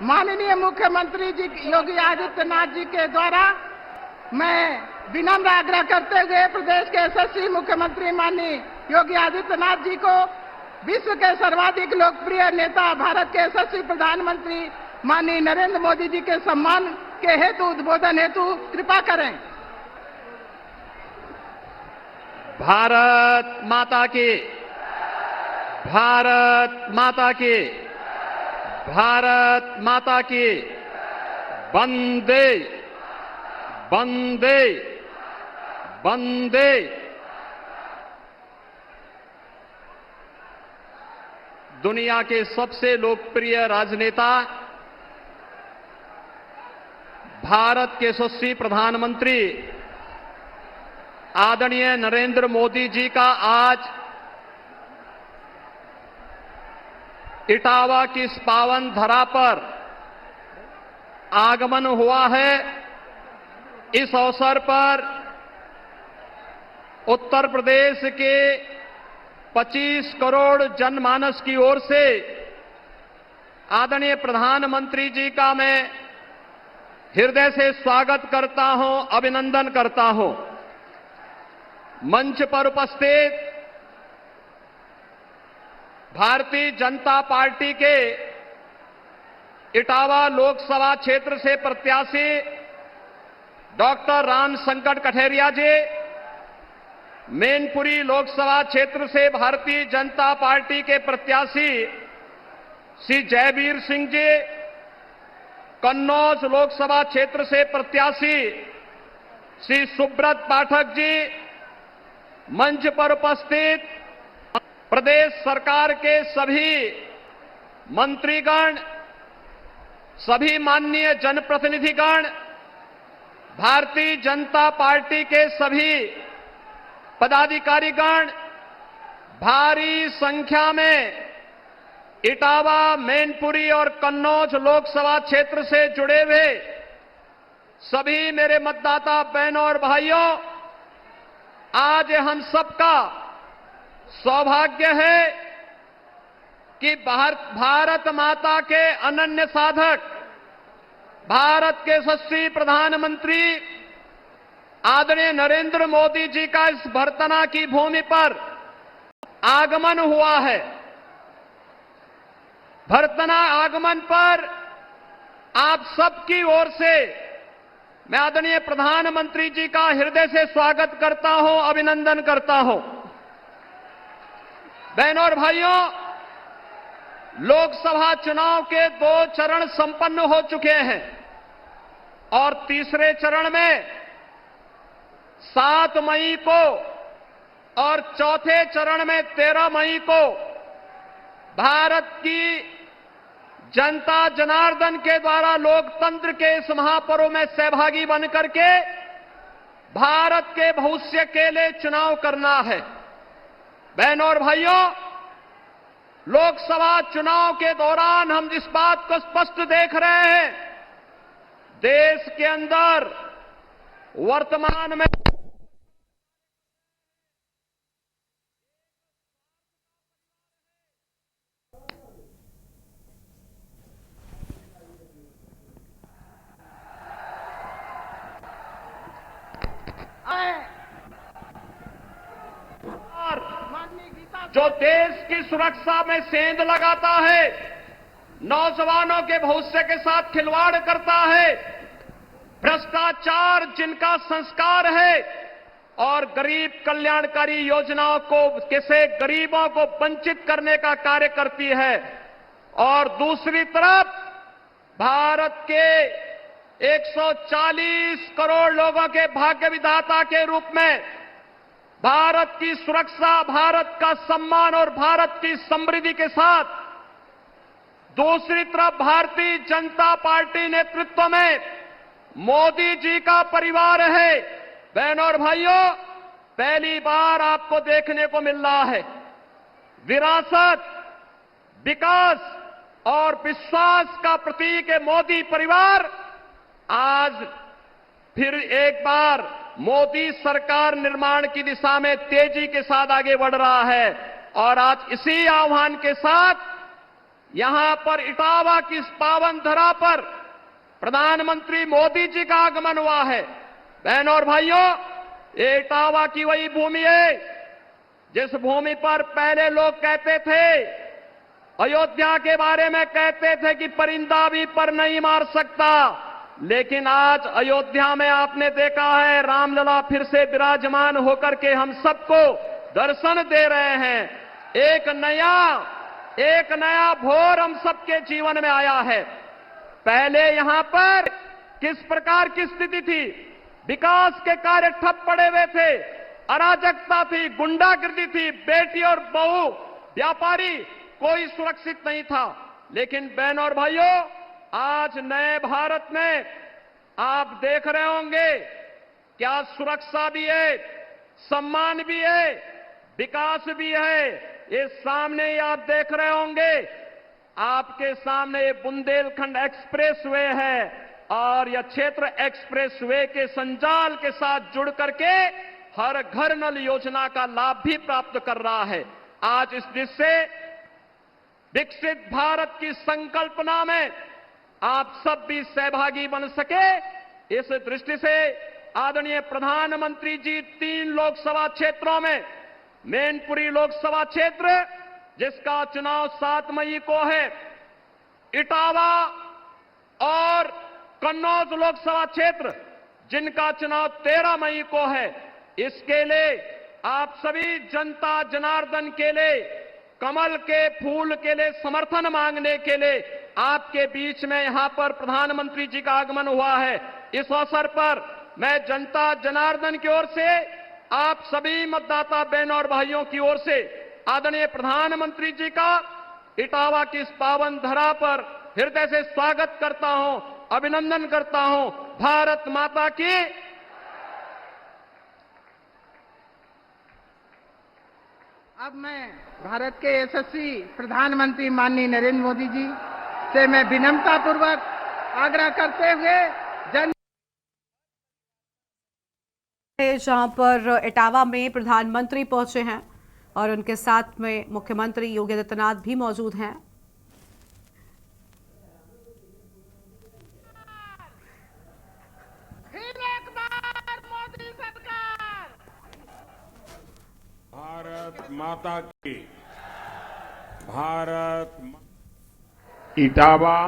माननीय मुख्यमंत्री जी योगी आदित्यनाथ जी के द्वारा मैं विनम्र आग्रह करते हुए प्रदेश के यशस्वी मुख्यमंत्री माननीय योगी आदित्यनाथ जी को विश्व के सर्वाधिक लोकप्रिय नेता भारत के यशस्वी प्रधानमंत्री माननीय नरेंद्र मोदी जी के सम्मान के हेतु उद्बोधन हेतु कृपा करें। भारत माता की, भारत माता की, भारत माता की। वंदे वंदे वंदे। दुनिया के सबसे लोकप्रिय राजनेता भारत के यशस्वी प्रधानमंत्री आदरणीय नरेंद्र मोदी जी का आज इटावा की इस पावन धरा पर आगमन हुआ है। इस अवसर पर उत्तर प्रदेश के 25 करोड़ जनमानस की ओर से आदरणीय प्रधानमंत्री जी का मैं हृदय से स्वागत करता हूं, अभिनंदन करता हूं। मंच पर उपस्थित भारतीय जनता पार्टी के इटावा लोकसभा क्षेत्र से प्रत्याशी डॉक्टर रामशंकर कठेरिया जी, मैनपुरी लोकसभा क्षेत्र से भारतीय जनता पार्टी के प्रत्याशी श्री जयवीर सिंह जी, कन्नौज लोकसभा क्षेत्र से प्रत्याशी श्री सुब्रत पाठक जी, मंच पर उपस्थित प्रदेश सरकार के सभी मंत्रीगण, सभी माननीय जनप्रतिनिधिगण, भारतीय जनता पार्टी के सभी पदाधिकारीगण, भारी संख्या में इटावा, मैनपुरी और कन्नौज लोकसभा क्षेत्र से जुड़े हुए सभी मेरे मतदाता बहनों और भाइयों, आज हम सबका सौभाग्य है कि भारत माता के अनन्य साधक, भारत के यशस्वी प्रधानमंत्री आदरणीय नरेंद्र मोदी जी का इस भर्तना की भूमि पर आगमन हुआ है। भर्तना आगमन पर आप सबकी ओर से मैं आदरणीय प्रधानमंत्री जी का हृदय से स्वागत करता हूं, अभिनंदन करता हूं। बहनों और भाइयों, लोकसभा चुनाव के 2 चरण संपन्न हो चुके हैं और तीसरे चरण में 7 मई को और चौथे चरण में 13 मई को भारत की जनता जनार्दन के द्वारा लोकतंत्र के इस महापर्व में सहभागी बनकर के भारत के भविष्य के लिए चुनाव करना है। बहनों और भाइयों, लोकसभा चुनाव के दौरान हम इस बात को स्पष्ट देख रहे हैं, देश के अंदर वर्तमान में जो देश की सुरक्षा में सेंध लगाता है, नौजवानों के भविष्य के साथ खिलवाड़ करता है, भ्रष्टाचार जिनका संस्कार है और गरीब कल्याणकारी योजनाओं को किसे गरीबों को वंचित करने का कार्य करती है, और दूसरी तरफ भारत के 140 करोड़ लोगों के भाग्य विधाता के रूप में भारत की सुरक्षा, भारत का सम्मान और भारत की समृद्धि के साथ दूसरी तरफ भारतीय जनता पार्टी नेतृत्व में मोदी जी का परिवार है। बहनों और भाइयों, पहली बार आपको देखने को मिल रहा है विरासत, विकास और विश्वास का प्रतीक है मोदी परिवार। आज फिर एक बार मोदी सरकार निर्माण की दिशा में तेजी के साथ आगे बढ़ रहा है और आज इसी आह्वान के साथ यहां पर इटावा की इस पावन धरा पर प्रधानमंत्री मोदी जी का आगमन हुआ है। बहनों और भाइयों, ये इटावा की वही भूमि है जिस भूमि पर पहले लोग कहते थे, अयोध्या के बारे में कहते थे कि परिंदा भी पर नहीं मार सकता, लेकिन आज अयोध्या में आपने देखा है रामलला फिर से विराजमान होकर के हम सबको दर्शन दे रहे हैं। एक नया भोर हम सबके जीवन में आया है। पहले यहां पर किस प्रकार की स्थिति थी? विकास के कार्य ठप पड़े हुए थे, अराजकता थी, गुंडागिर्दी थी, बेटी और बहू, व्यापारी, कोई सुरक्षित नहीं था। लेकिन बहनों और भाइयों, आज नए भारत में आप देख रहे होंगे क्या सुरक्षा भी है, सम्मान भी है, विकास भी है। ये सामने ही आप देख रहे होंगे, आपके सामने ये बुंदेलखंड एक्सप्रेस वे है और यह क्षेत्र एक्सप्रेस वे के संजाल के साथ जुड़ करके हर घर नल योजना का लाभ भी प्राप्त कर रहा है। आज इस दृष्टि से विकसित भारत की संकल्पना में आप सब भी सहभागी बन सके, इस दृष्टि से आदरणीय प्रधानमंत्री जी 3 लोकसभा क्षेत्रों में मैनपुरी लोकसभा क्षेत्र जिसका चुनाव 7 मई को है, इटावा और कन्नौज लोकसभा क्षेत्र जिनका चुनाव 13 मई को है, इसके लिए आप सभी जनता जनार्दन के लिए, कमल के फूल के लिए समर्थन मांगने के लिए आपके बीच में यहां पर प्रधानमंत्री जी का आगमन हुआ है। इस अवसर पर मैं जनता जनार्दन की ओर से, आप सभी मतदाता बहनों और भाइयों की ओर से आदरणीय प्रधानमंत्री जी का इटावा की इस पावन धरा पर हृदय से स्वागत करता हूं, अभिनंदन करता हूं। भारत माता की। अब मैं भारत के यशस्वी प्रधानमंत्री माननीय नरेंद्र मोदी जी से मैं विनम्रता पूर्वक आग्रह करते हुए जहां पर इटावा में प्रधानमंत्री पहुंचे हैं और उनके साथ में मुख्यमंत्री योगी आदित्यनाथ भी मौजूद हैं। फिर एक बार मोदी सरकार। भारत माता की। इटावा,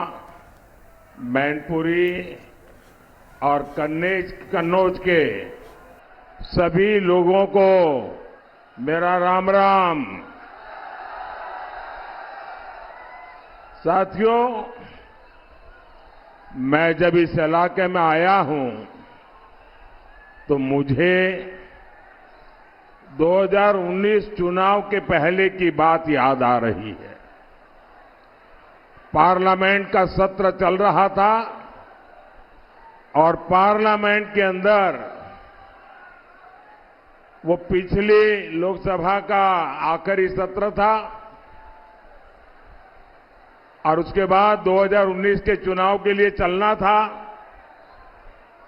मैनपुरी और कन्नौज के सभी लोगों को मेरा राम राम। साथियों, मैं जब इस इलाके में आया हूं तो मुझे 2019 चुनाव के पहले की बात याद आ रही है। पार्लियामेंट का सत्र चल रहा था और पार्लियामेंट के अंदर वो पिछली लोकसभा का आखिरी सत्र था और उसके बाद 2019 के चुनाव के लिए चलना था।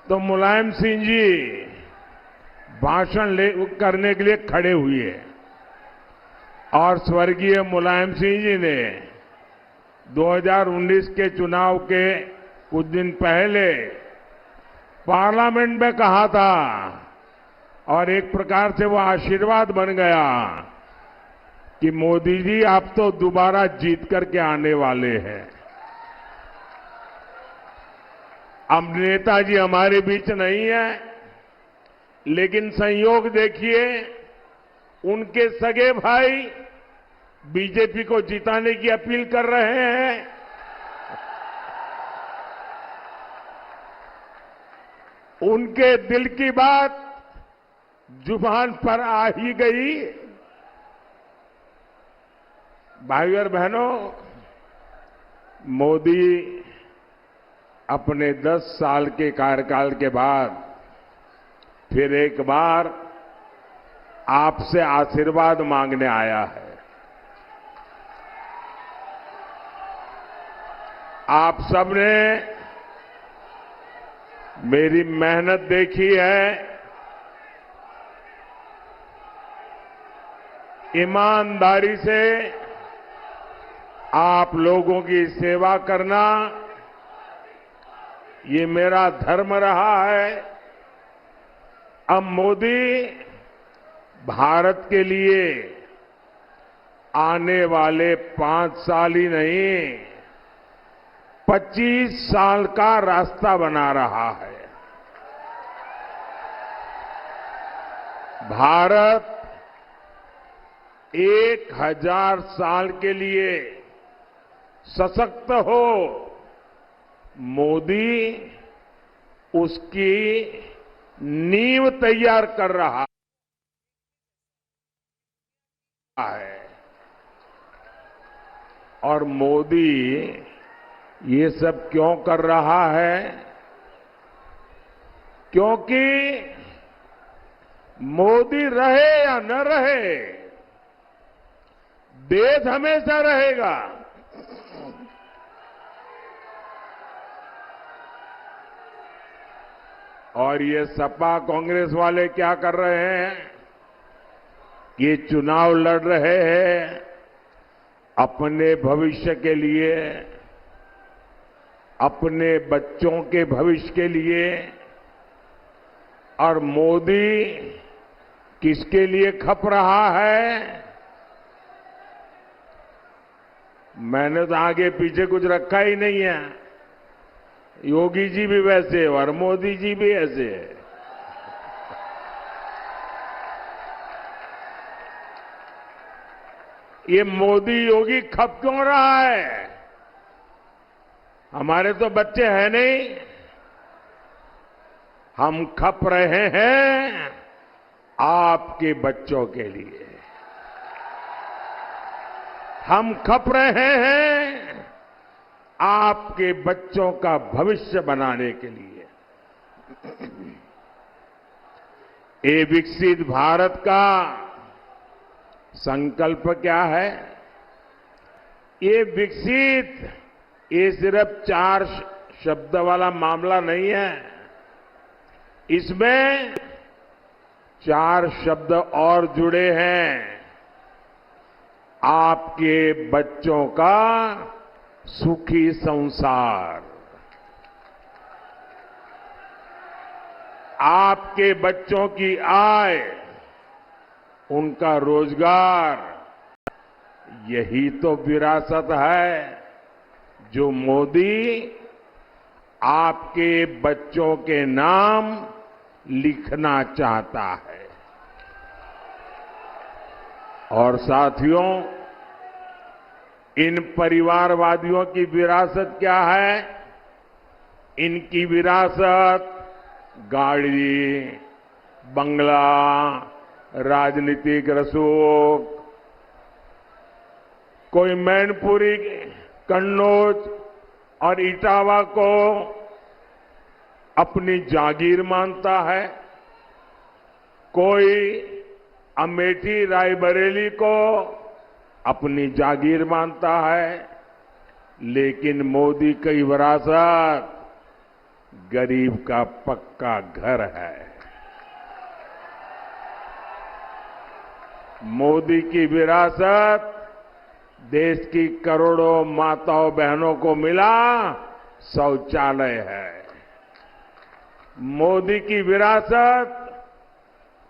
तो मुलायम सिंह जी भाषण करने के लिए खड़े हुए और स्वर्गीय मुलायम सिंह जी ने 2019 के चुनाव के कुछ दिन पहले पार्लियामेंट में कहा था और एक प्रकार से वो आशीर्वाद बन गया कि मोदी जी आप तो दोबारा जीत करके आने वाले हैं। अब नेताजी हमारे बीच नहीं है, लेकिन संयोग देखिए उनके सगे भाई बीजेपी को जिताने की अपील कर रहे हैं। उनके दिल की बात जुबान पर आ ही गई। भाइयों और बहनों, मोदी अपने 10 साल के कार्यकाल के बाद फिर एक बार आपसे आशीर्वाद मांगने आया है। आप सबने मेरी मेहनत देखी है, ईमानदारी से आप लोगों की सेवा करना ये मेरा धर्म रहा है। अब मोदी भारत के लिए आने वाले 5 साल ही नहीं 25 साल का रास्ता बना रहा है। भारत 1000 साल के लिए सशक्त हो, मोदी उसकी नींव तैयार कर रहा है। और मोदी ये सब क्यों कर रहा है? क्योंकि मोदी रहे या न रहे, देश हमेशा रहेगा। और ये सपा कांग्रेस वाले क्या कर रहे हैं? ये चुनाव लड़ रहे हैं अपने भविष्य के लिए, अपने बच्चों के भविष्य के लिए। और मोदी किसके लिए खप रहा है? मैंने तो आगे पीछे कुछ रखा ही नहीं है। योगी जी भी वैसे और मोदी जी भी ऐसे है। ये मोदी योगी खप क्यों रहा है? हमारे तो बच्चे हैं नहीं। हम खप रहे हैं आपके बच्चों के लिए। हम खप रहे हैं आपके बच्चों का भविष्य बनाने के लिए। ये विकसित भारत का संकल्प क्या है? ये विकसित ये सिर्फ 4 शब्द वाला मामला नहीं है। इसमें 4 शब्द और जुड़े हैं। आपके बच्चों का सुखी संसार, आपके बच्चों की आय, उनका रोजगार, यही तो विरासत है जो मोदी आपके बच्चों के नाम लिखना चाहता है। और साथियों, इन परिवारवादियों की विरासत क्या है? इनकी विरासत गाड़ी, बंगला, राजनीतिक रसूख, कोई मैनपुरी, कन्नौज और इटावा को अपनी जागीर मानता है, कोई अमेठी रायबरेली को अपनी जागीर मानता है। लेकिन मोदी की विरासत गरीब का पक्का घर है। मोदी की विरासत देश की करोड़ों माताओं बहनों को मिला शौचालय है। मोदी की विरासत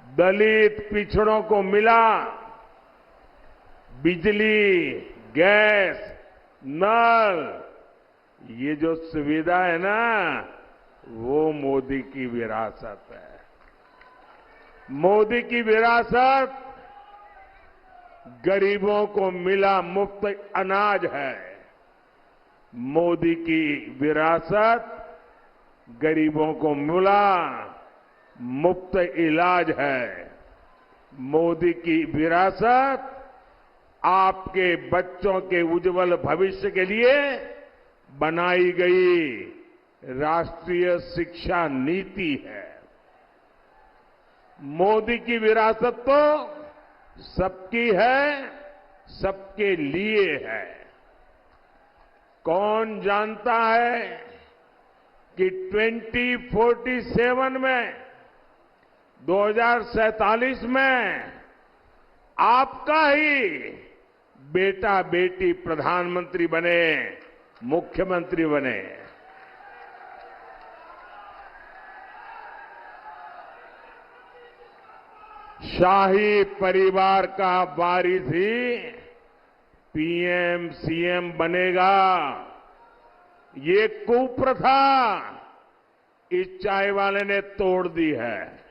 दलित पिछड़ों को मिला बिजली, गैस, नल। ये जो सुविधा है ना, वो मोदी की विरासत है। मोदी की विरासत गरीबों को मिला मुफ्त अनाज है। मोदी की विरासत गरीबों को मिला मुफ्त इलाज है। मोदी की विरासत आपके बच्चों के उज्जवल भविष्य के लिए बनाई गई राष्ट्रीय शिक्षा नीति है। मोदी की विरासत तो सबकी है, सबके लिए है। कौन जानता है कि 2047 में 2047 में आपका ही बेटा बेटी प्रधानमंत्री बने, मुख्यमंत्री बने। शाही परिवार का वारिस ही पीएम सीएम बनेगा। ये कुप्रथा इस चाय वाले ने तोड़ दी है।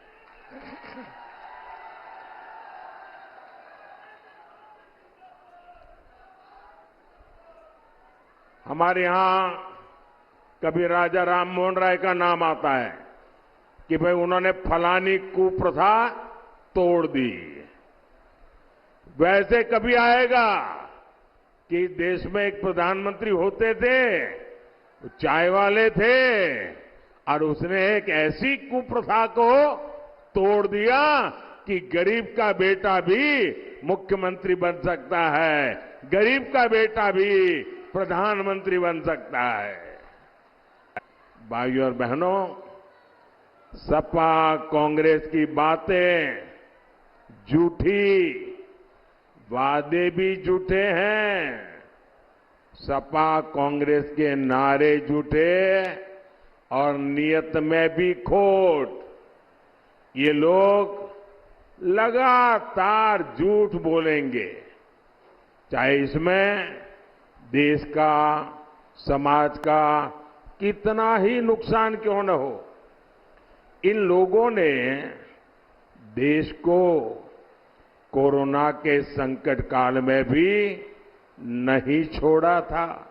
हमारे यहां कभी राजा राम मोहन राय का नाम आता है कि भाई उन्होंने फलानी कुप्रथा तोड़ दी। वैसे कभी आएगा कि देश में एक प्रधानमंत्री होते थे, चाय वाले थे, और उसने एक ऐसी कुप्रथा को तोड़ दिया कि गरीब का बेटा भी मुख्यमंत्री बन सकता है, गरीब का बेटा भी प्रधानमंत्री बन सकता है। भाइयों और बहनों, सपा कांग्रेस की बातें झूठी, वादे भी झूठे हैं। सपा कांग्रेस के नारे झूठे और नियत में भी खोट। ये लोग लगातार झूठ बोलेंगे, चाहे इसमें देश का, समाज का कितना ही नुकसान क्यों न हो। इन लोगों ने देश को कोरोना के संकट काल में भी नहीं छोड़ा था।